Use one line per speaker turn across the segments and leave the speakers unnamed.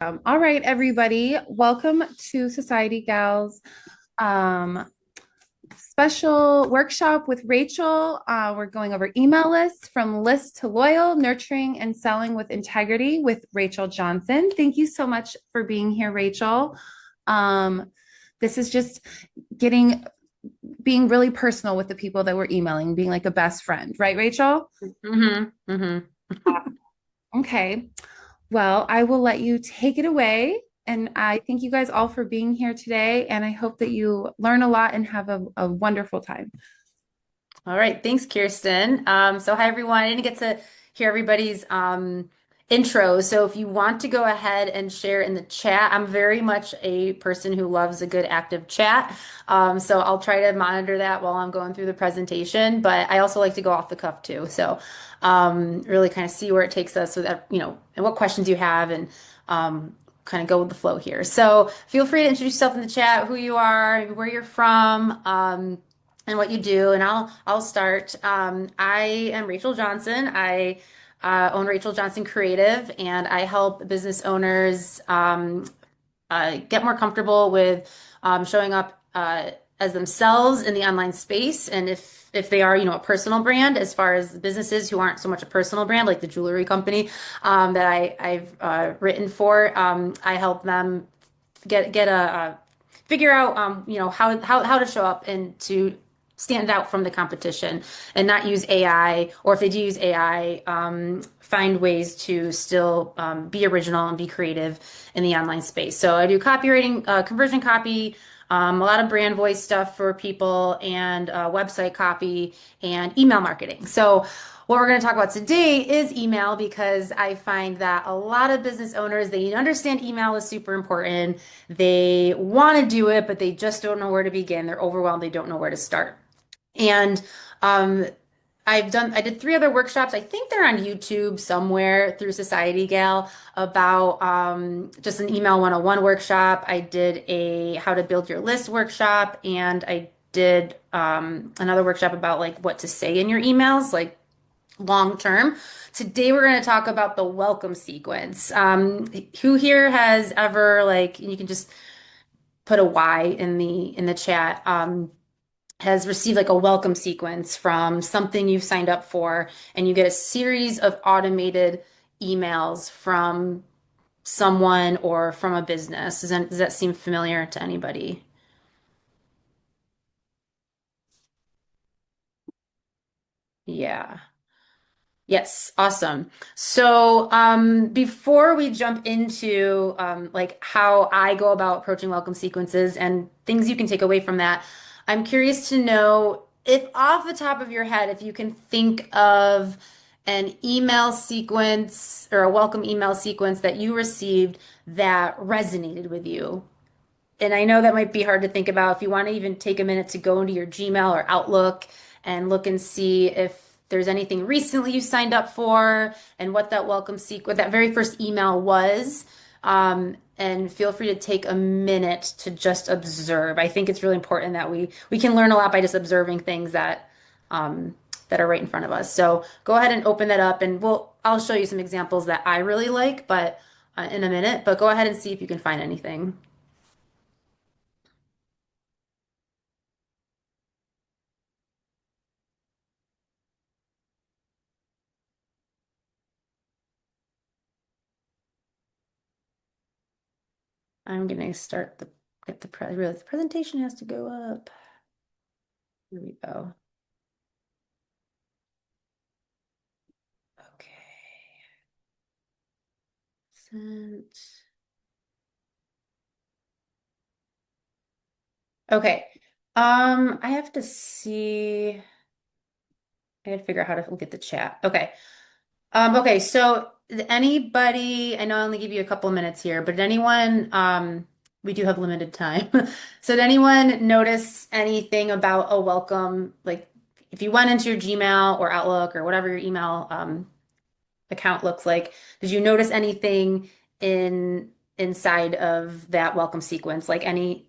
All right, everybody. Welcome to Society Gals um, special workshop with Rachel. We're going over email lists from list to loyal, nurturing, and selling with integrity with Rachel Johnson. Thank you so much for being here, Rachel. Um, this is just getting being really personal with the people that we're emailing, being like a best friend, right, Rachel?
Mm-hmm. Mm-hmm.
Okay. Well, I will let you take it away. And I thank you guys all for being here today. And I hope that you learn a lot and have a wonderful time.
All right. Thanks, Kirsten. So hi everyone. I didn't get to hear everybody's intro. So if you want to go ahead and share in the chat, I'm very much a person who loves a good active chat. So I'll try to monitor that while I'm going through the presentation, but I also like to go off the cuff too. So really kind of see where it takes us so that, and what questions you have and kind of go with the flow here. So feel free to introduce yourself in the chat, who you are, where you're from. And what you do, and I'll start. I am Rachel Johnson. I own Rachel Johnson Creative, and I help business owners get more comfortable with showing up as themselves in the online space. And if they are, a personal brand, as far as businesses who aren't so much a personal brand, like the jewelry company that I've written for, I help them get a figure out how to show up and to stand out from the competition and not use AI, or if they do use AI, find ways to still be original and be creative in the online space. So I do copywriting, conversion copy, a lot of brand voice stuff for people, and website copy and email marketing. So what we're going to talk about today is email, because I find that a lot of business owners, they understand email is super important. They want to do it, but they just don't know where to begin. They're overwhelmed. They don't know where to start. And um, I did three other workshops. I think they're on YouTube somewhere through Society Gal, about just an email 101 workshop. I did a how to build your list workshop, and I did another workshop about like what to say in your emails, like long term. Today we're going to talk about the welcome sequence. Who here has ever, like, and you can just put a Y in the chat. Has received like a welcome sequence from something you've signed up for, and you get a series of automated emails from someone or from a business. Does that seem familiar to anybody? Yeah. Yes, awesome. So, before we jump into like how I go about approaching welcome sequences and things you can take away from that, I'm curious to know if off the top of your head, if you can think of an email sequence or a welcome email sequence that you received that resonated with you. And I know that might be hard to think about. If you want to even take a minute to go into your Gmail or Outlook and look and see if there's anything recently you signed up for and what that welcome sequence, that very first email was. And feel free to take a minute to just observe. I think it's really important that we can learn a lot by just observing things that are right in front of us. So go ahead and open that up, and I'll show you some examples that I really like, but in a minute. But go ahead and see if you can find anything. I'm gonna start the get the pre realize the presentation has to go up. Here we go. Okay. Sent. Okay. I have to see. I gotta figure out how to look at the chat. Okay. Okay, so anybody, I know I only give you a couple of minutes here, but did anyone, we do have limited time. So did anyone notice anything about a welcome, like if you went into your Gmail or Outlook or whatever your email account looks like, did you notice anything inside of that welcome sequence? Like any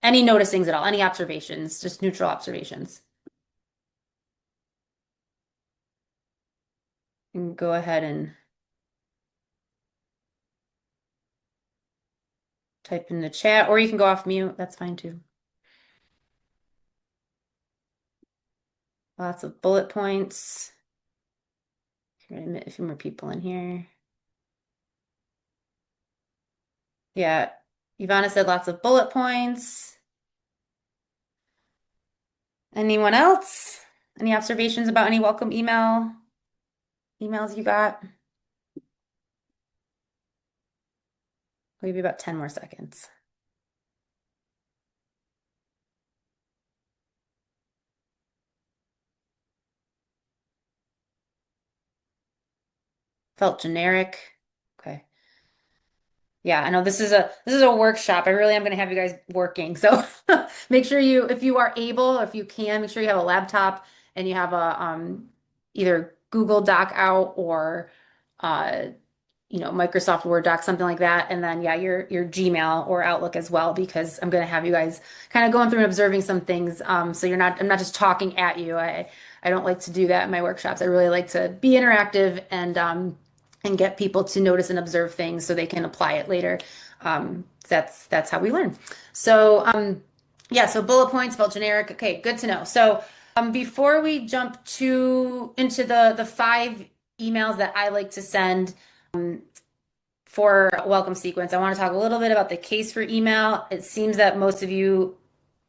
noticings at all, any observations, just neutral observations? And go ahead and type in the chat, or you can go off mute. That's fine too. Lots of bullet points. Gonna admit a few more people in here. Yeah, Ivana said lots of bullet points. Anyone else? Any observations about any welcome emails you got? I'll give you about 10 more seconds. Felt generic. Okay. Yeah, I know this is a workshop. I really am going to have you guys working. So make sure you, if you are able, if you can, make sure you have a laptop and you have a either Google Doc out or uh, Microsoft Word doc, something like that. And then yeah, your Gmail or Outlook as well, because I'm going to have you guys kind of going through and observing some things. So I'm not just talking at you. I don't like to do that in my workshops. I really like to be interactive and get people to notice and observe things so they can apply it later. That's how we learn. So yeah, so bullet points felt generic. Okay, good to know. So before we jump to into the five emails that I like to send for welcome sequence, I want to talk a little bit about the case for email. It seems that most of you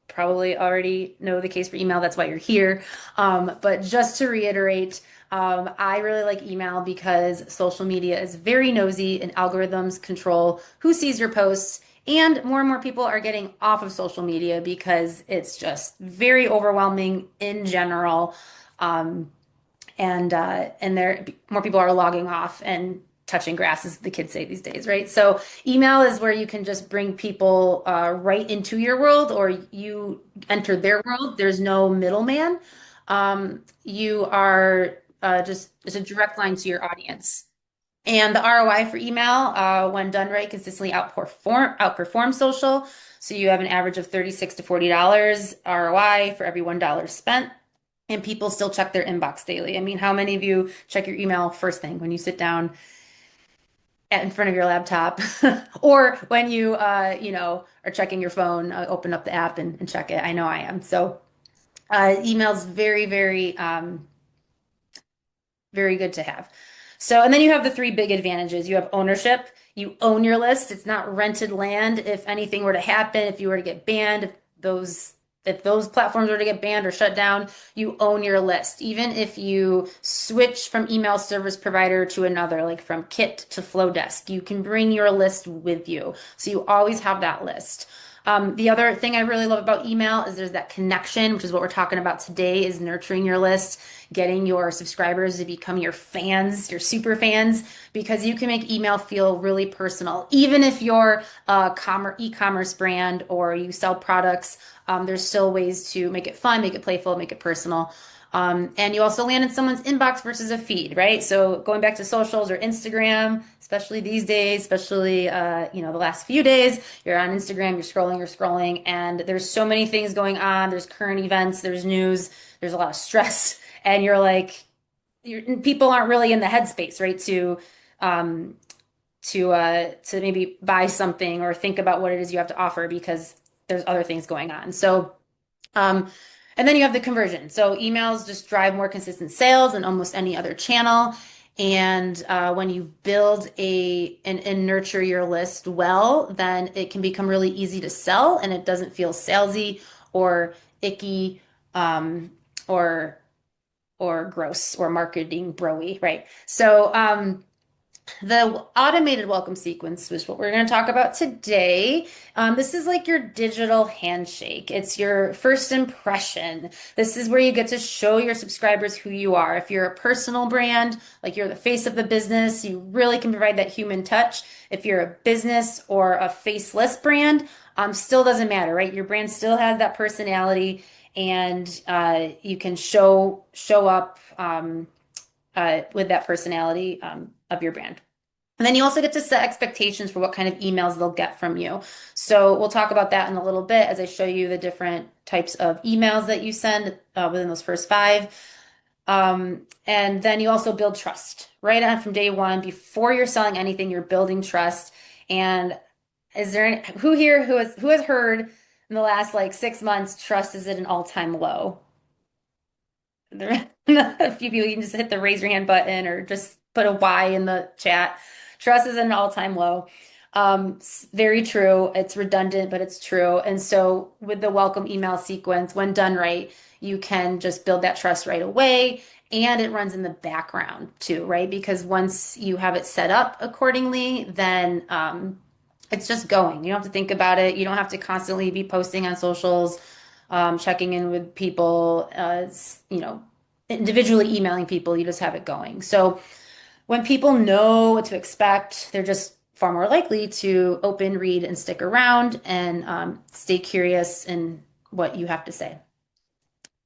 probably already know the case for email. That's why you're here. But just to reiterate, I really like email because social media is very nosy and algorithms control who sees your posts. And more people are getting off of social media because it's just very overwhelming in general. Um, and there more people are logging off and touching grass, as the kids say these days, right? So email is where you can just bring people right into your world, or you enter their world. There's no middleman. You are just it's a direct line to your audience. And the ROI for email, when done right, consistently outperform social. So you have an average of $36 to $40 ROI for every $1 spent. And people still check their inbox daily. I mean, how many of you check your email first thing when you sit down in front of your laptop, or when you, are checking your phone, open up the app and check it? I know I am. So, email's very good to have. So, and then you have the three big advantages. You have ownership. You own your list. It's not rented land. If anything were to happen, if you were to get banned, if those platforms were to get banned or shut down, you own your list. Even if you switch from email service provider to another, like from Kit to Flowdesk, you can bring your list with you. So you always have that list. The other thing I really love about email is there's that connection, which is what we're talking about today, is nurturing your list, getting your subscribers to become your fans, your super fans, because you can make email feel really personal. Even if you're a e-commerce brand or you sell products, there's still ways to make it fun, make it playful, make it personal. And you also land in someone's inbox versus a feed, right? So going back to socials or Instagram, especially these days, especially the last few days, you're on Instagram, you're scrolling, and there's so many things going on. There's current events, there's news, there's a lot of stress, and people aren't really in the headspace, right? Um, to maybe buy something or think about what it is you have to offer because there's other things going on. So um, and then you have the conversion. So emails just drive more consistent sales than almost any other channel. And when you build and nurture your list well, then it can become really easy to sell, and it doesn't feel salesy or icky, or gross or marketing broy, right? So the automated welcome sequence is what we're going to talk about today. This is like your digital handshake. It's your first impression. This is where you get to show your subscribers who you are. If you're a personal brand, like you're the face of the business, you really can provide that human touch. If you're a business or a faceless brand, still doesn't matter, right? Your brand still has that personality, and you can show up with that personality of your brand. And then you also get to set expectations for what kind of emails they'll get from you. So we'll talk about that in a little bit as I show you the different types of emails that you send within those first five. And then you also build trust right on from day one. Before you're selling anything, you're building trust. And Is there any, who here who has heard in the last like 6 months trust is at an all-time low? There a few people, you can just hit the raise your hand button or just put a Y in the chat. Trust is at an all-time low. Very true. It's redundant, but it's true. And so with the welcome email sequence, when done right, you can just build that trust right away. And it runs in the background too, right? Because once you have it set up accordingly, then it's just going. You don't have to think about it. You don't have to constantly be posting on socials, checking in with people, individually emailing people. You just have it going. So when people know what to expect, they're just far more likely to open, read, and stick around and stay curious in what you have to say.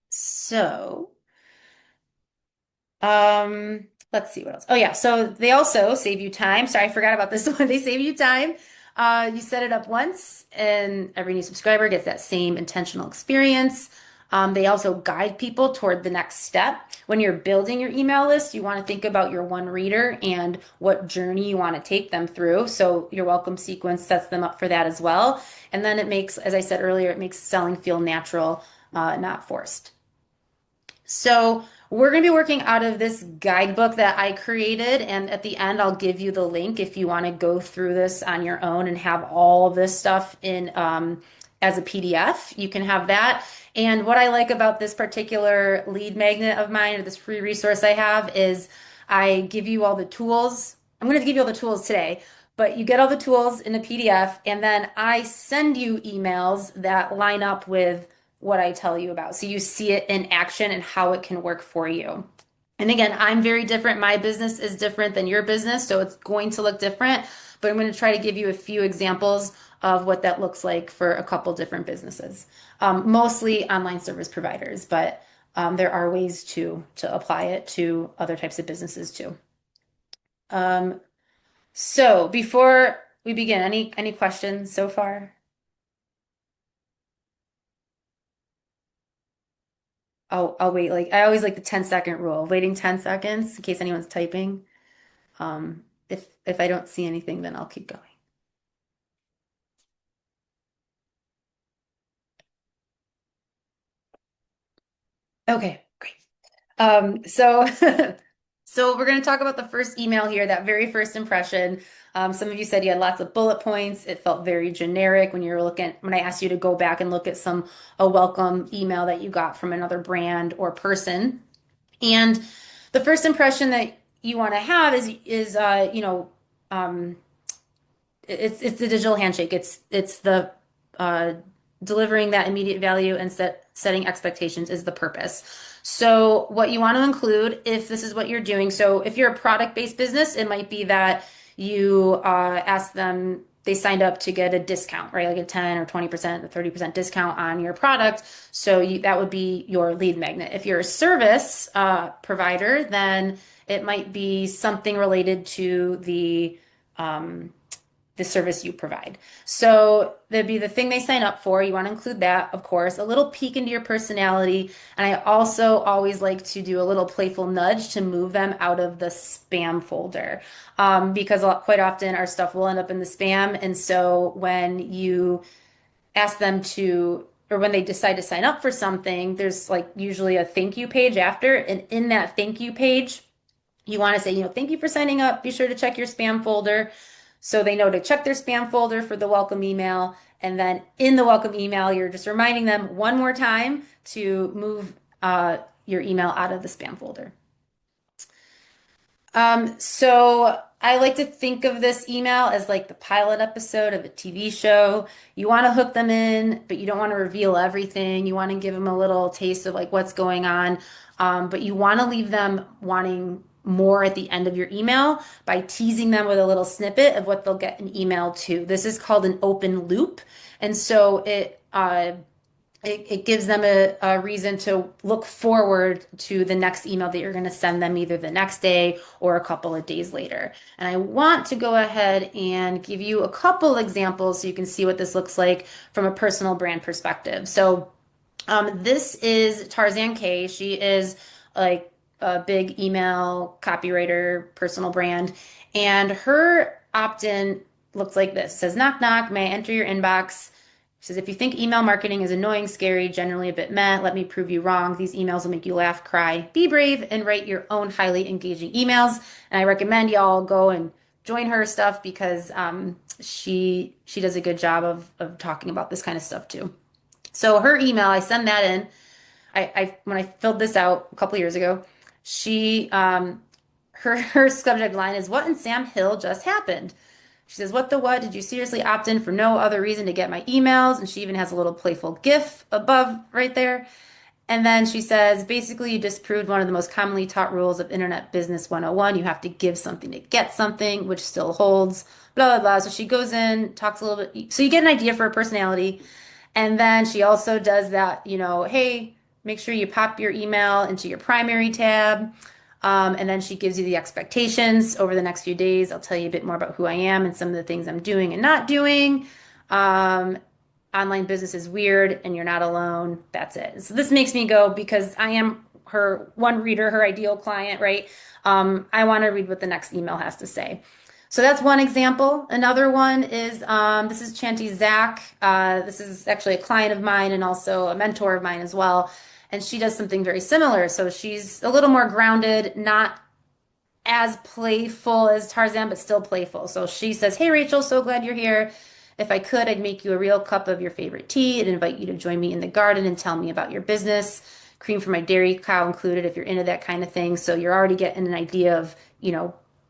So, let's see what else. Oh yeah, so they also save you time. Sorry, I forgot about this one. They save you time. You set it up once, and every new subscriber gets that same intentional experience. They also guide people toward the next step. When you're building your email list, you want to think about your one reader and what journey you want to take them through. So your welcome sequence sets them up for that as well. And then it makes, as I said earlier, it makes selling feel natural, not forced. So we're going to be working out of this guidebook that I created. And at the end, I'll give you the link if you want to go through this on your own and have all of this stuff in as a PDF. You can have that. And what I like about this particular lead magnet of mine, or this free resource I have, is I give you all the tools. I'm going to give you all the tools today, but you get all the tools in a PDF, and then I send you emails that line up with what I tell you about. So you see it in action and how it can work for you. And again, I'm very different. My business is different than your business, so it's going to look different. But I'm going to try to give you a few examples of what that looks like for a couple different businesses, mostly online service providers, but there are ways to apply it to other types of businesses too. Um, so before we begin, any questions so far? I'll wait. Like I always like the 10-second rule, waiting 10 seconds in case anyone's typing. If I don't see anything, then I'll keep going. Okay, great. So so we're going to talk about the first email here, that very first impression. Some of you said you had lots of bullet points. It felt very generic when you were looking, when I asked you to go back and look at a welcome email that you got from another brand or person. And the first impression that you want to have is um, it's the digital handshake. It's the uh, delivering that immediate value and setting expectations is the purpose. So what you want to include, if this is what you're doing, so if you're a product-based business, it might be that you ask them, they signed up to get a discount, right? Like a 10 or 20% or 30% discount on your product. So that would be your lead magnet. If you're a service provider, then it might be something related to um, the service you provide. So that'd be the thing they sign up for. You want to include that, of course, a little peek into your personality. And I also always like to do a little playful nudge to move them out of the spam folder. Because quite often our stuff will end up in the spam. And so when you ask them to, or when they decide to sign up for something, there's like usually a thank you page after. And in that thank you page, you want to say, thank you for signing up. Be sure to check your spam folder. So they know to check their spam folder for the welcome email. And then in the welcome email, you're just reminding them one more time to move your email out of the spam folder. So I like to think of this email as like the pilot episode of a TV show. You want to hook them in, but you don't want to reveal everything. You want to give them a little taste of like what's going on. But you want to leave them wanting more at the end of your email by teasing them with a little snippet of what they'll get an email to. This is called an open loop. And so it gives them a reason to look forward to the next email that you're going to send them either the next day or a couple of days later. And I want to go ahead and give you a couple examples so you can see what this looks like from a personal brand perspective. So this is Tarzan K. She is like a big email copywriter, personal brand, and her opt-in looks like this. It says, knock, knock, may I enter your inbox? She says, if you think email marketing is annoying, scary, generally a bit meh, let me prove you wrong. These emails will make you laugh, cry, be brave, and write your own highly engaging emails. And I recommend y'all go and join her stuff because she does a good job of talking about this kind of stuff too. So her email, I send that in. I when I filled this out a couple years ago, she her subject line is what in Sam Hill just happened. She says, what the what? Did you seriously opt in for no other reason to get my emails? And she even has a little playful GIF above right there. And then she says, basically, you disproved one of the most commonly taught rules of Internet Business 101. You have to give something to get something, which still holds, blah, blah, blah. So she goes in, talks a little bit. So you get an idea for her personality. And then she also does that, hey, make sure you pop your email into your primary tab. And then she gives you the expectations over the next few days. I'll tell you a bit more about who I am and some of the things I'm doing and not doing. Um, Online business is weird and you're not alone. That's it. So this makes me go because I am her one reader, her ideal client, right? I want to read what the next email has to say. So that's one example. Another one is this is Chanty Zach. This is actually a client of mine and also a mentor of mine as well. And she does something very similar. So she's a little more grounded, not as playful as Tarzan, but still playful. So she says, hey, Rachel, so glad you're here. If I could, I'd make you a real cup of your favorite tea and invite you to join me in the garden and tell me about your business. Cream for my dairy cow included if you're into that kind of thing. So you're already getting an idea of,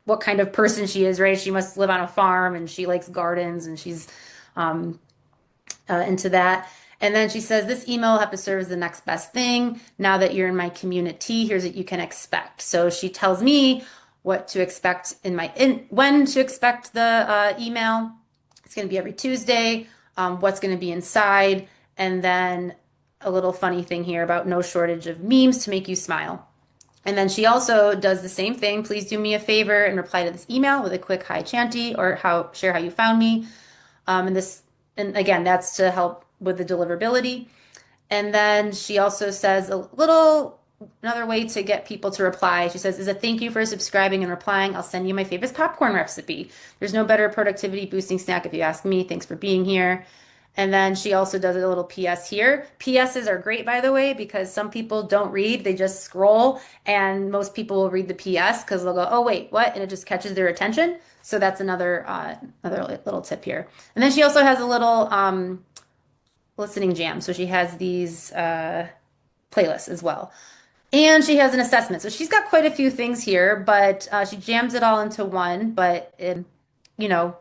what kind of person she is, right? She must live on a farm and she likes gardens and she's um, into that. And then she says, this email will have to serve as the next best thing. Now that you're in my community, here's what you can expect. So she tells me what to expect when to expect the email. It's going to be every Tuesday, what's going to be inside, and then a little funny thing here about no shortage of memes to make you smile. And then she also does the same thing. Please do me a favor and reply to this email with a quick hi Chanty or share how you found me. And again, that's to help with the deliverability. And then she also says another way to get people to reply. She says, is a thank you for subscribing and replying. I'll send you my favorite popcorn recipe. There's no better productivity boosting snack if you ask me. Thanks for being here. And then she also does a little PS here. PSs are great, by the way, because some people don't read, they just scroll, and most people will read the PS because they'll go, oh, wait, what? And it just catches their attention. So that's another little tip here. And then she also has a little listening jam. So she has these playlists as well. And she has an assessment. So she's got quite a few things here, but she jams it all into one. But you know,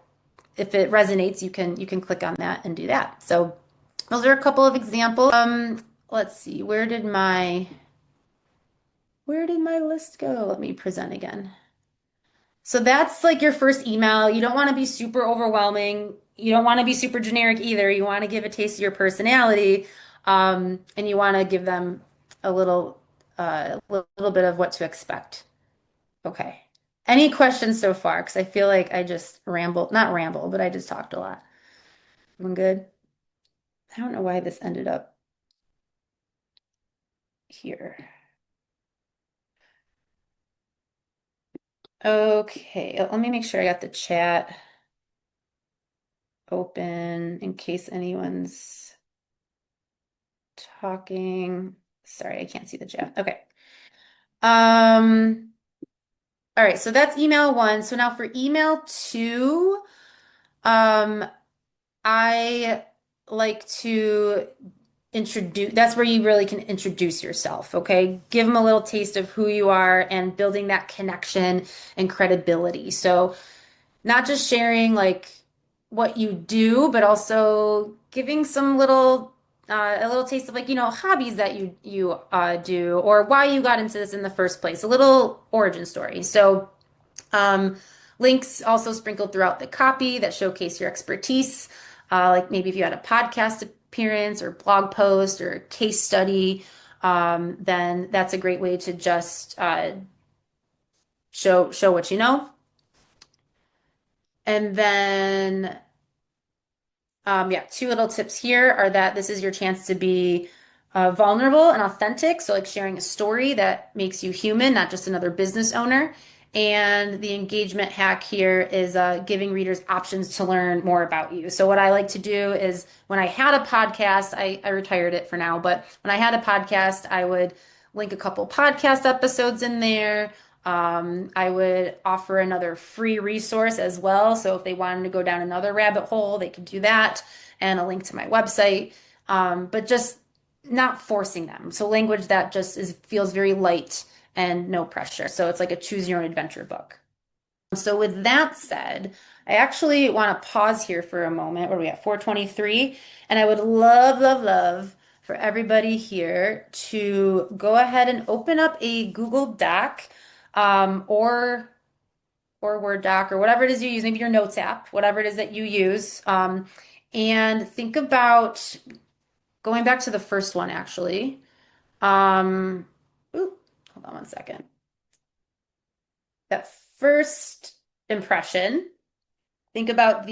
if it resonates, you can click on that and do that. So those are a couple of examples. Let's see, where did my list go? Let me present again. So that's like your first email. You don't want to be super overwhelming. You don't want to be super generic either. You want to give a taste of your personality, and you want to give them a little bit of what to expect. Okay. Any questions so far? Because I feel like I just not ramble, but I just talked a lot. Everyone good? I don't know why this ended up here. Okay, let me make sure I got the chat open in case anyone's talking. Sorry, I can't see the chat. Okay. Um, all right, so that's email one. So now for email two, um, I like to introduce, that's where you really can introduce yourself, okay? Give them a little taste of who you are and building that connection and credibility. So not just sharing like what you do, but also giving some a little taste of like, hobbies that you do or why you got into this in the first place, a little origin story. So um, links also sprinkled throughout the copy that showcase your expertise, like maybe if you had a podcast appearance or blog post or case study, then that's a great way to just show what you know. And then yeah, two little tips here are that this is your chance to be vulnerable and authentic. So, like sharing a story that makes you human, not just another business owner. And the engagement hack here is giving readers options to learn more about you. So, what I like to do is when I had a podcast, I retired it for now, but when I had a podcast, I would link a couple podcast episodes in there. I would offer another free resource as well. So, if they wanted to go down another rabbit hole, they could do that, and a link to my website. But just not forcing them. So, language that just feels very light and no pressure. So it's like a choose your own adventure book. So with that said, I actually want to pause here for a moment. Where are we at? 4:23. And I would love, love, love for everybody here to go ahead and open up a Google Doc or Word doc or whatever it is you use, maybe your notes app, whatever it is that you use. And think about going back to the first one actually. Um, ooh, hold on one second. That first impression, think about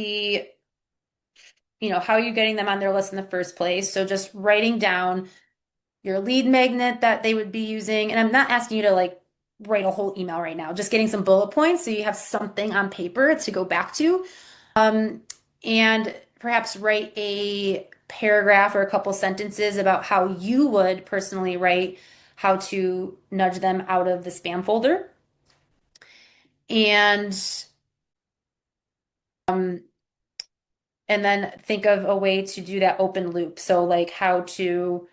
how you're getting them on their list in the first place. So just writing down your lead magnet that they would be using. And I'm not asking you to like write a whole email right now, just getting some bullet points so you have something on paper to go back to. Um, and perhaps write a paragraph or a couple sentences about how you would personally write how to nudge them out of the spam folder. And um, and then think of a way to do that open loop. So, like how to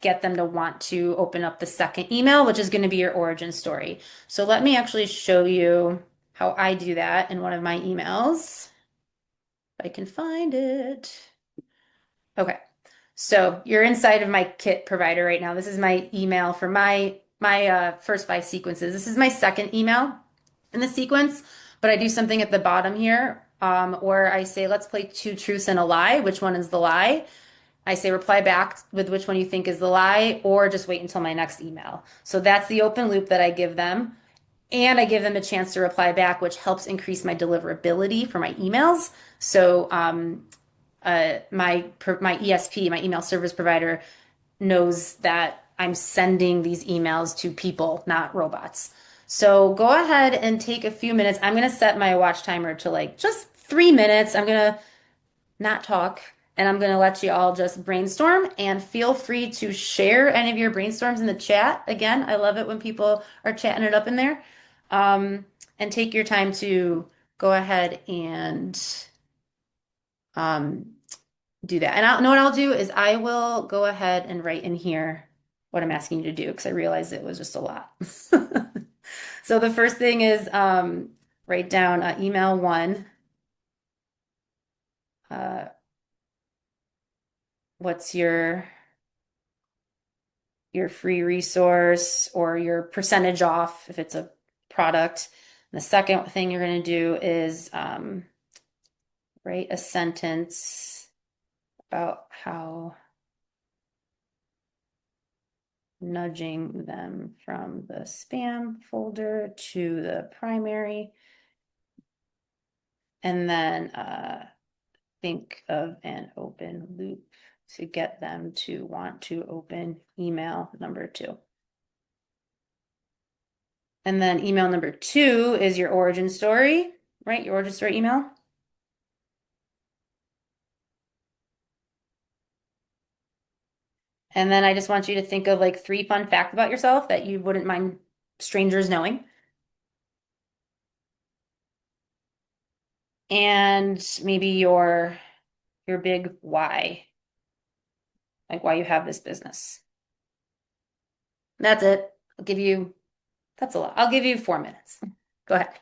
get them to want to open up the second email, which is going to be your origin story. So, let me actually show you how I do that in one of my emails. If I can find it. Okay. So, you're inside of my kit provider right now. This is my email for my first 5 sequences. This is my second email in the sequence, but I do something at the bottom here where I say, let's play two truths and a lie. Which one is the lie? I say reply back with which one you think is the lie, or just wait until my next email. So that's the open loop that I give them. And I give them a chance to reply back, which helps increase my deliverability for my emails. So my ESP, my email service provider, knows that I'm sending these emails to people, not robots. So go ahead and take a few minutes. I'm going to set my watch timer to like just 3 minutes. I'm going to not talk and I'm going to let you all just brainstorm and feel free to share any of your brainstorms in the chat. Again, I love it when people are chatting it up in there. And take your time to go ahead and um, do that. And know what I'll do is I will go ahead and write in here what I'm asking you to do because I realized it was just a lot. So the first thing is write down email one. Uh, what's your free resource or your percentage off if it's a product. And the second thing you're going to do is write a sentence about how nudging them from the spam folder to the primary. And then think of an open loop to get them to want to open email number 2. And then email number 2 is your origin story, right? Your origin story email. And then I just want you to think of like 3 fun facts about yourself that you wouldn't mind strangers knowing. And maybe your big why, like why you have this business. That's it. That's a lot. I'll give you 4 minutes. Go ahead.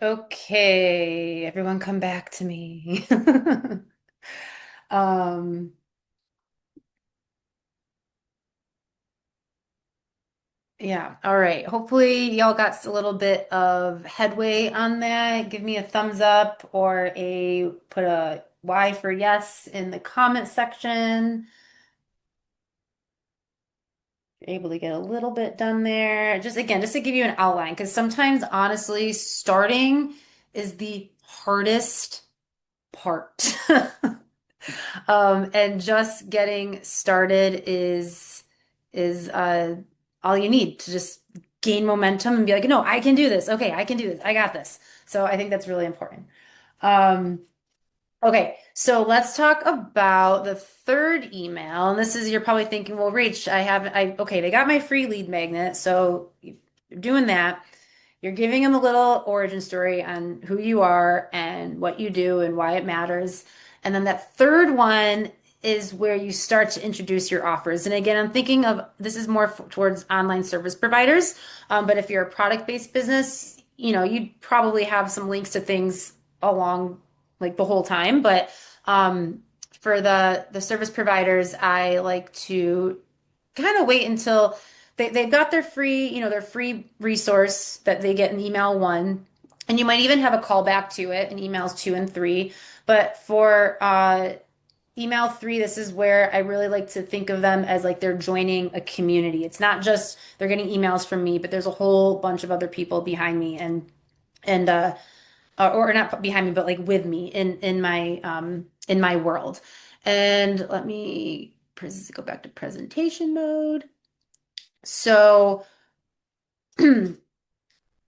Okay, everyone come back to me. Um, yeah, all right. Hopefully y'all got a little bit of headway on that. Give me a thumbs up or a put a Y for yes in the comment section. You're able to get a little bit done there. Just again, just to give you an outline, because sometimes honestly, starting is the hardest part. And just getting started is all you need to just gain momentum and be like, no, I can do this. Okay, I can do this. I got this. So I think that's really important. Um, okay, so let's talk about the third email. And this is you're probably thinking, well, Rach, okay, they got my free lead magnet, so you're doing that. You're giving them a little origin story on who you are and what you do and why it matters. And then that third one is where you start to introduce your offers. And again, I'm thinking of this is more towards online service providers. But if you're a product-based business, you'd probably have some links to things along like the whole time. But for the service providers, I like to kind of wait until they've got their free, their free resource that they get in email one. And you might even have a callback to it in emails two and three. But for email three, this is where I really like to think of them as like they're joining a community. It's not just they're getting emails from me, but there's a whole bunch of other people behind me and or not behind me, but like with me in my world. And let me go back to presentation mode. So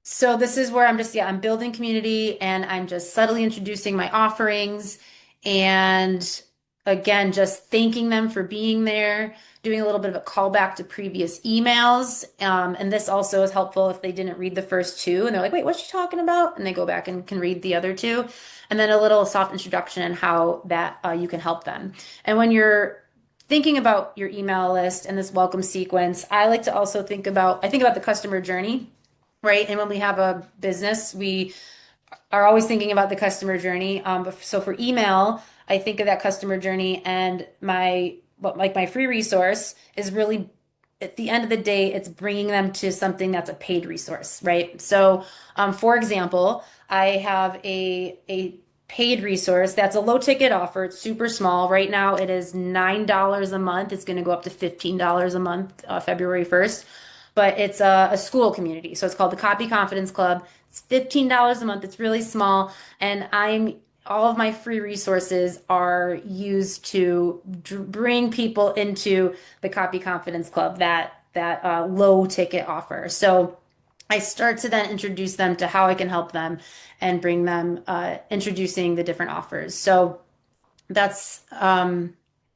so this is where I'm just, yeah, I'm building community and I'm just subtly introducing my offerings and again, just thanking them for being there, doing a little bit of a callback to previous emails. And this also is helpful if they didn't read the first two and they're like, wait, what's she talking about? And they go back and can read the other two. And then a little soft introduction and how that you can help them. And when you're thinking about your email list and this welcome sequence, I like to also I think about the customer journey, right? And when we have a business, we are always thinking about the customer journey. So for email, I think of that customer journey and my free resource is really at the end of the day, it's bringing them to something that's a paid resource, right? So, for example, I have a paid resource that's a low ticket offer. It's super small. Right now, it is $9 a month. It's going to go up to $15 a month, February 1st. But it's a school community. So it's called the Copy Confidence Club. It's $15 a month. It's really small. And all of my free resources are used to bring people into the Copy Confidence Club, that low ticket offer. So I start to then introduce them to how I can help them and bring them introducing the different offers. So that's and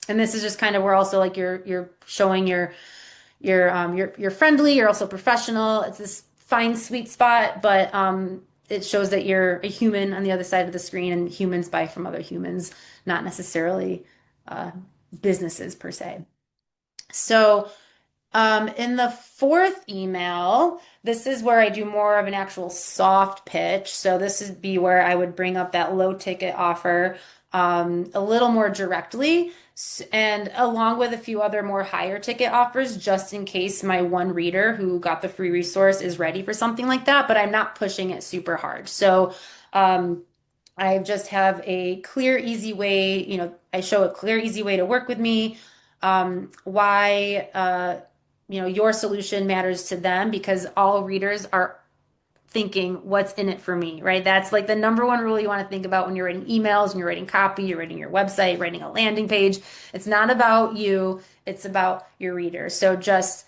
this is just kind of where also like you're showing you're friendly, you're also professional. It's this fine sweet spot, but it shows that you're a human on the other side of the screen and humans buy from other humans, not necessarily uh, businesses per se. So in the fourth email, this is where I do more of an actual soft pitch. So this would be where I would bring up that low ticket offer a little more directly and along with a few other more higher ticket offers, just in case my one reader who got the free resource is ready for something like that, but I'm not pushing it super hard. So um, I just have a clear, easy way, I show a clear, easy way to work with me, why your solution matters to them because all readers are thinking what's in it for me, right? That's like the number one rule you want to think about when you're writing emails, when you're writing copy, you're writing your website, writing a landing page. It's not about you, it's about your reader. So just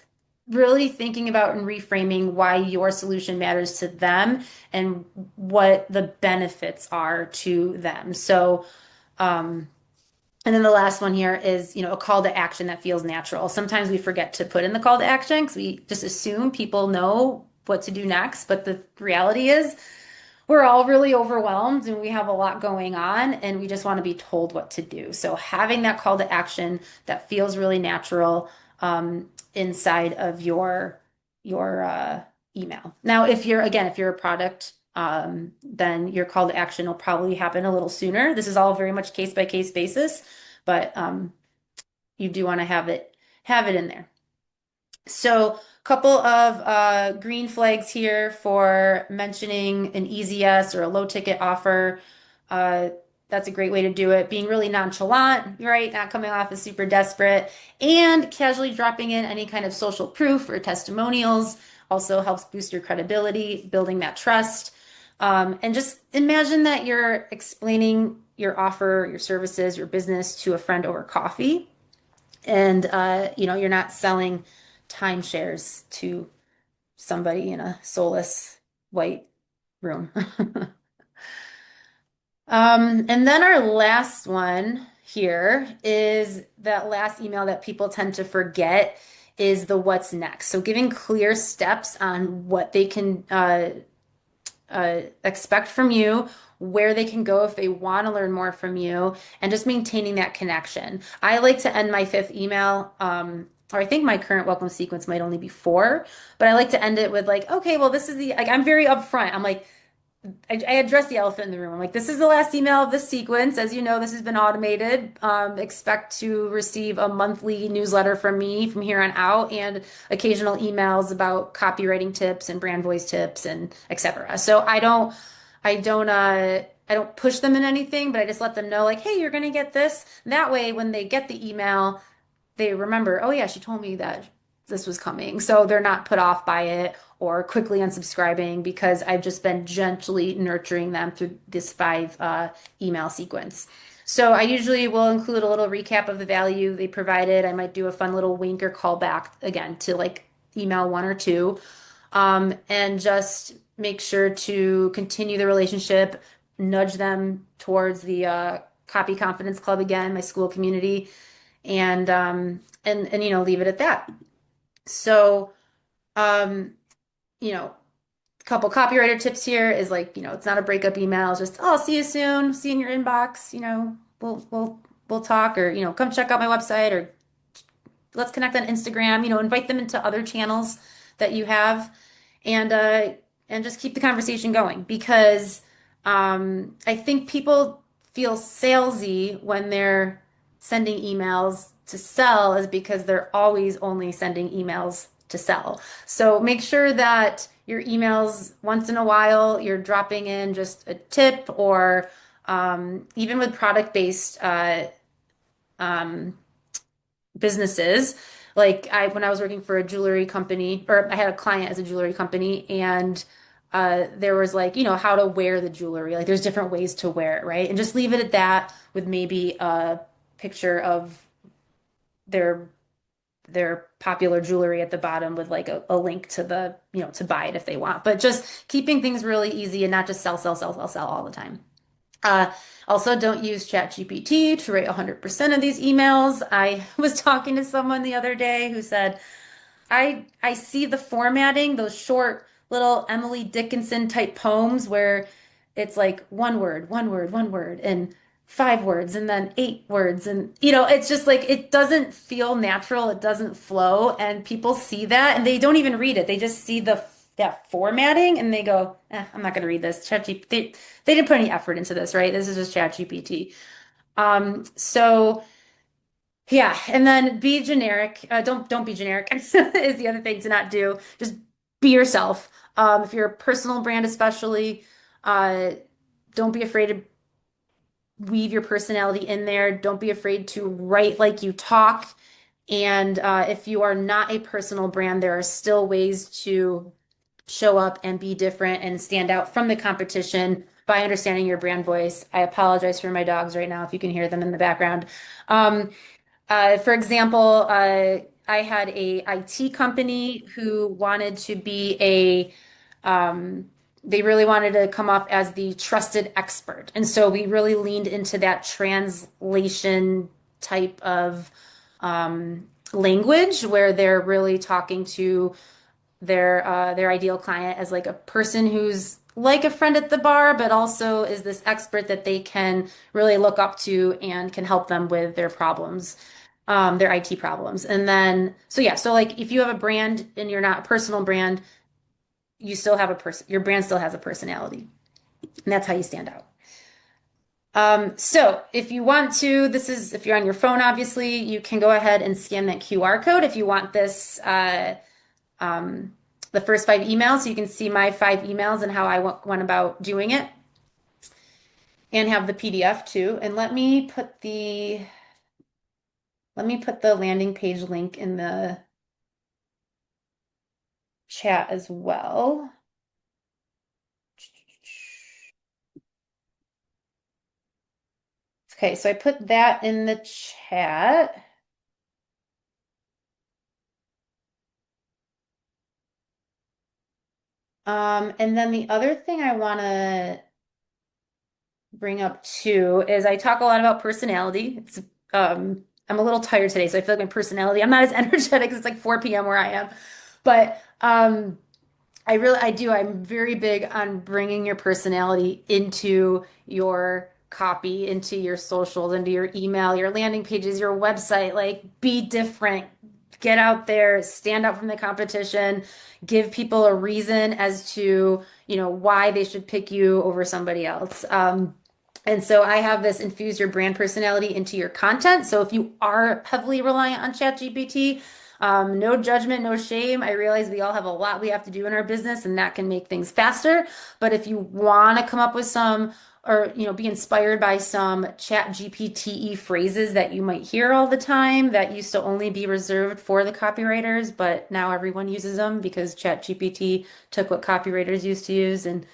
really thinking about and reframing why your solution matters to them and what the benefits are to them. So, and then the last one here is, a call to action that feels natural. Sometimes we forget to put in the call to action because we just assume people know what to do next. But the reality is, we're all really overwhelmed and we have a lot going on and we just want to be told what to do. So having that call to action that feels really natural inside of your email. Now, if you're a product then your call to action will probably happen a little sooner. This is all very much case by case basis, but you do want to have it in there. So, a couple of green flags here for mentioning an easy yes or a low ticket offer. Uh, that's a great way to do it. Being really nonchalant, right? Not coming off as super desperate, and casually dropping in any kind of social proof or testimonials also helps boost your credibility, building that trust. And just imagine that you're explaining your offer, your services, your business to a friend over coffee. And you're not selling timeshares to somebody in a soulless white room. And then our last one here is that last email that people tend to forget is the what's next. So giving clear steps on what they can expect from you, where they can go if they want to learn more from you, and just maintaining that connection. I like to end my fifth email, or I think my current welcome sequence might only be four, but I like to end it with like, okay, well, this is like, I'm very upfront. I'm like, I address the elephant in the room. I'm like, this is the last email of this sequence. As you know, this has been automated. Expect to receive a monthly newsletter from me from here on out and occasional emails about copywriting tips and brand voice tips and etc. So I don't push them in anything, but I just let them know like, hey, you're going to get this. That way, when they get the email, they remember, oh yeah, she told me that this was coming. So they're not put off by it or quickly unsubscribing because I've just been gently nurturing them through this five email sequence. So I usually will include a little recap of the value they provided. I might do a fun little wink or call back again to like email one or two, and just make sure to continue the relationship, nudge them towards the Copy Confidence Club again, my school community, and leave it at that. So um a couple copywriter tips here is like, it's not a breakup email, it's just, oh, I'll see you soon, see you in your inbox, we'll talk, or come check out my website, or let's connect on Instagram, invite them into other channels that you have, and just keep the conversation going because I think people feel salesy when they're sending emails to sell is because they're always only sending emails to sell. So make sure that your emails once in a while you're dropping in just a tip or even with product-based um, businesses. Like when I was working for a jewelry company, or I had a client as a jewelry company, and there was like, how to wear the jewelry. Like there's different ways to wear it, right? And just leave it at that with maybe a picture of their their popular jewelry at the bottom with like a link to the, to buy it if they want. But just keeping things really easy and not just sell, sell, sell, sell, sell all the time. Uh, Also, don't use ChatGPT to write 100% of these emails. I was talking to someone the other day who said, I see the formatting, those short little Emily Dickinson type poems where it's like one word, one word, one word, and five words, and then eight words. And, it's just like it doesn't feel natural, it doesn't flow. And people see that and they don't even read it. They just see that formatting and they go, I'm not going to read this. ChatGPT, they didn't put any effort into this, right? This is just ChatGPT. So yeah, and then be generic. Don't be generic is the other thing to not do. Just be yourself. If you're a personal brand, especially, uh, don't be afraid to weave your personality in there. Don't be afraid to write like you talk. And if you are not a personal brand, there are still ways to show up and be different and stand out from the competition by understanding your brand voice. I apologize for my dogs right now if you can hear them in the background. Um, for example, I had a IT company who wanted to be they really wanted to come off as the trusted expert. And so we really leaned into that translation type of language where they're really talking to their ideal client as like a person who's like a friend at the bar, but also is this expert that they can really look up to and can help them with their problems, their IT problems. And then, so yeah, so like if you have a brand and you're not a personal brand, you still have a person, your brand still has a personality. And that's how you stand out. So if you want to, if you're on your phone, obviously, you can go ahead and scan that QR code if you want um, the first 5 emails. So you can see my 5 emails and how I went about doing it and have the PDF too. And let me put the landing page link in the chat as well. Okay, so I put that in the chat. And then the other thing I want to bring up too is I talk a lot about personality. I'm a little tired today, so I feel like my personality, I'm not as energetic. It's like 4 p.m. where I am. But I do. I'm very big on bringing your personality into your copy, into your socials, into your email, your landing pages, your website. Like, be different. Get out there, stand out from the competition, give people a reason as to, why they should pick you over somebody else. And so I have this infuse your brand personality into your content. So if you are heavily reliant on ChatGPT, no judgment, no shame. I realize we all have a lot we have to do in our business, and that can make things faster. But if you want to come up with some, or be inspired by some chat GPT phrases that you might hear all the time that used to only be reserved for the copywriters, but now everyone uses them because chat GPT took what copywriters used to use and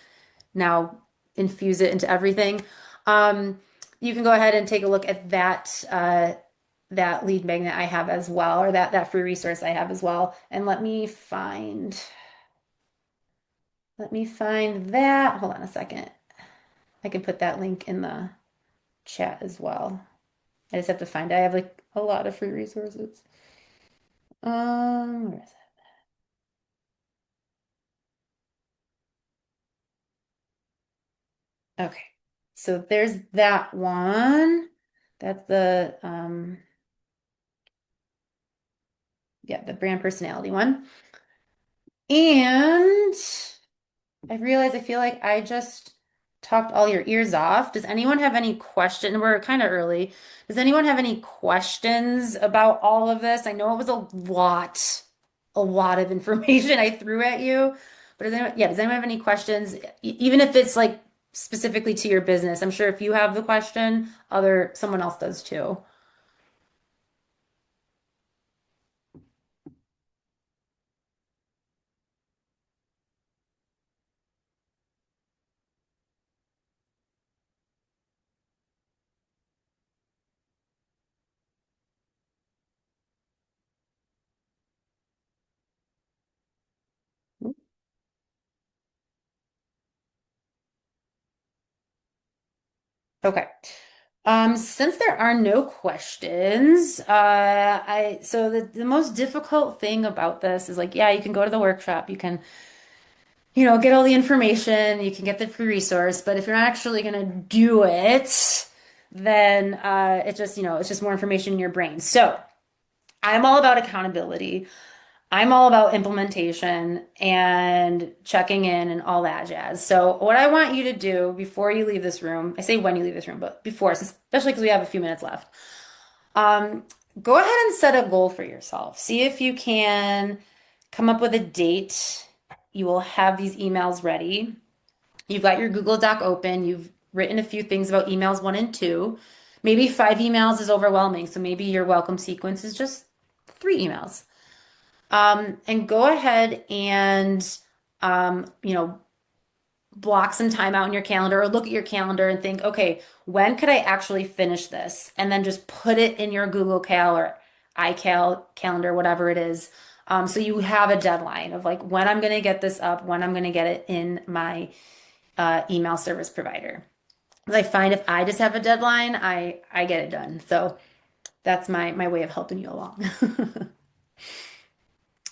now infuse it into everything. Um, you can go ahead and take a look at that lead magnet I have as well, or that free resource I have as well. And let me find that. Hold on a second. I can put that link in the chat as well. I just have to find it. I have like a lot of free resources. Where is it? Okay. So there's that one. That's the brand personality one. And I feel like I just talked all your ears off. Does anyone have any question? We're kind of early. Does anyone have any questions about all of this? I know it was a lot of information I threw at you. But does anyone have any questions? Even if it's like specifically to your business. I'm sure if you have the question, someone else does too. Okay. Since there are no questions, so the most difficult thing about this is like, yeah, you can go to the workshop, you can, get all the information, you can get the free resource, but if you're not actually gonna do it, then it's just more information in your brain. So I'm all about accountability. I'm all about implementation and checking in and all that jazz. So, what I want you to do before you leave this room, I say when you leave this room, but before, especially because we have a few minutes left, um, go ahead and set a goal for yourself. See if you can come up with a date. You will have these emails ready. You've got your Google Doc open. You've written a few things about emails 1 and 2. Maybe 5 emails is overwhelming. So, maybe your welcome sequence is just 3 emails. And go ahead and, um, you know, block some time out in your calendar or look at your calendar and think, okay, when could I actually finish this? And then just put it in your Google Cal or iCal calendar, whatever it is. So you have a deadline of like when I'm going to get this up, when I'm going to get it in my email service provider. 'Cause I find if I just have a deadline, I get it done. So that's my way of helping you along.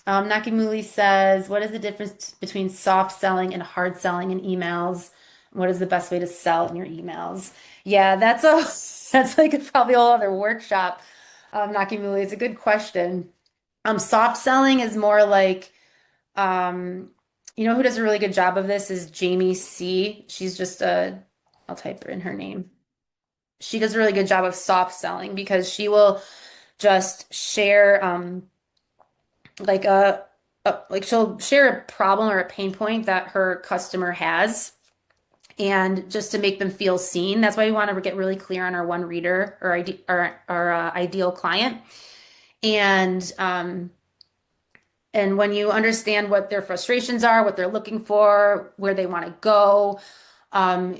Nakimuli says, what is the difference between soft selling and hard selling in emails? What is the best way to sell in your emails? Yeah, that's like probably a whole other workshop. Nakimuli, it's a good question. Soft selling is more like, um, You know who does a really good job of this is Jamie C. She's just I'll type in her name. She does a really good job of soft selling because she will just share like like she'll share a problem or a pain point that her customer has and just to make them feel seen. That's why we want to get really clear on our one reader or our ideal client. And and when you understand what their frustrations are, what they're looking for, where they want to go,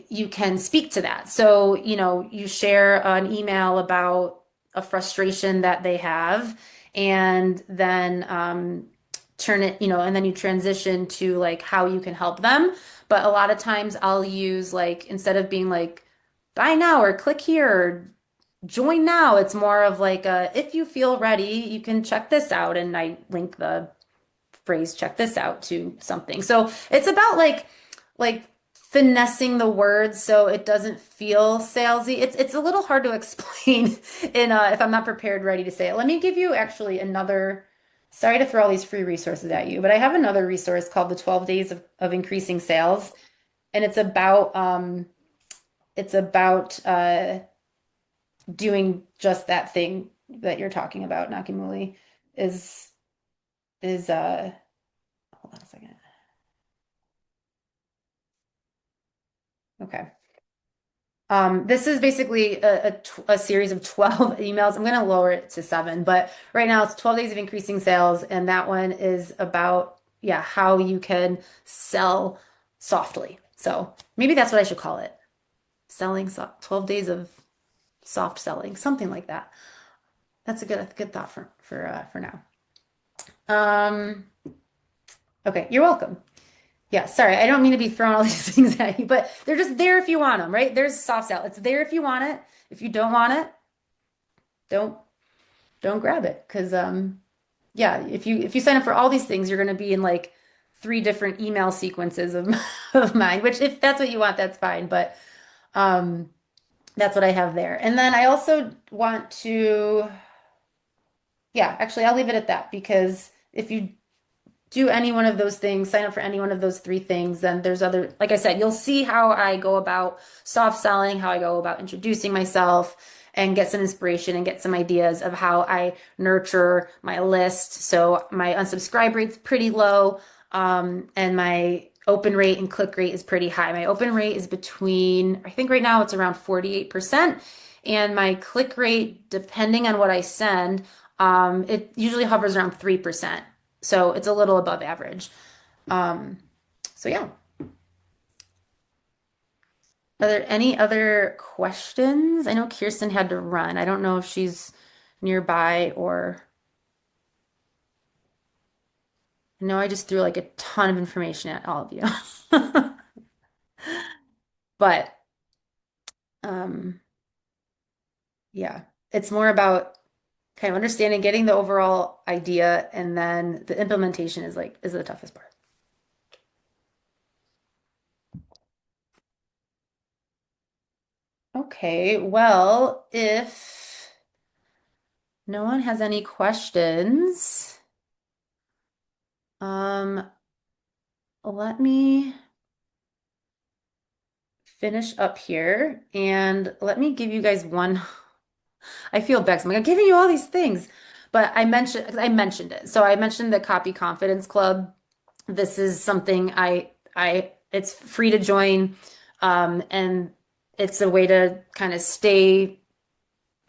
you can speak to that. So, you know, you share an email about a frustration that they have, and then turn it, you know, and then you transition to like how you can help them. But a lot of times I'll use like, instead of being like, buy now or click here or join now, it's more of like, if you feel ready, you can check this out. And I link the phrase check this out to something. So it's about like finessing the words so it doesn't feel salesy. It's a little hard to explain in if I'm not prepared ready to say it. Let me give you actually another, sorry to throw all these free resources at you, but I have another resource called the 12 days of increasing sales. And it's about doing just that thing that you're talking about, Nakimuli, is is hold on a second. Okay. This is basically a series of 12 emails. I'm going to lower it to seven, but right now it's 12 days of increasing sales. And that one is about, yeah, how you can sell softly. So maybe that's what I should call it. 12 days of soft selling, something like that. That's a good thought for now. Um, okay, you're welcome. Yeah, sorry, I don't mean to be throwing all these things at you, but they're just there if you want them, right? There's soft sell. It's there if you want it. If you don't want it, don't don't grab it. Because yeah, if you sign up for all these things, you're gonna be in like three different email sequences of of mine, which if that's what you want, that's fine. But um that's what I have there. And then I also want to, yeah, actually I'll leave it at that because if you do any one of those things, sign up for any one of those three things, then there's other, like I said, you'll see how I go about soft selling, how I go about introducing myself, and get some inspiration and get some ideas of how I nurture my list. So my unsubscribe rate's pretty low, and my open rate and click rate is pretty high. My open rate is between, I think right now it's around 48%, and my click rate, depending on what I send, it usually hovers around 3%. So it's a little above average. Um, so yeah. Are there any other questions? I know Kirsten had to run. I don't know if she's nearby or I know I just threw like a ton of information at all of you. But um yeah, it's more about kind of understanding, getting the overall idea, and then the implementation is the toughest part. Okay, well, if no one has any questions, um, let me finish up here and let me give you guys one. I feel bad 'cause I'm like, I'm giving you all these things, but I mentioned it. So I mentioned the Copy Confidence Club. This is something it's free to join, and it's a way to kind of stay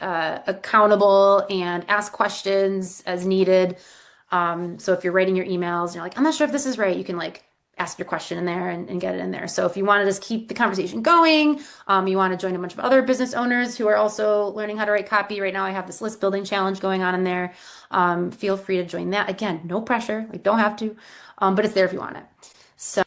accountable and ask questions as needed. So if you're writing your emails and you're like, I'm not sure if this is right, you can like ask your question in there and get it in there. So if you want to just keep the conversation going, you want to join a bunch of other business owners who are also learning how to write copy. Right now, I have this list building challenge going on in there. Feel free to join that. Again, no pressure. Like don't have to, but it's there if you want it. So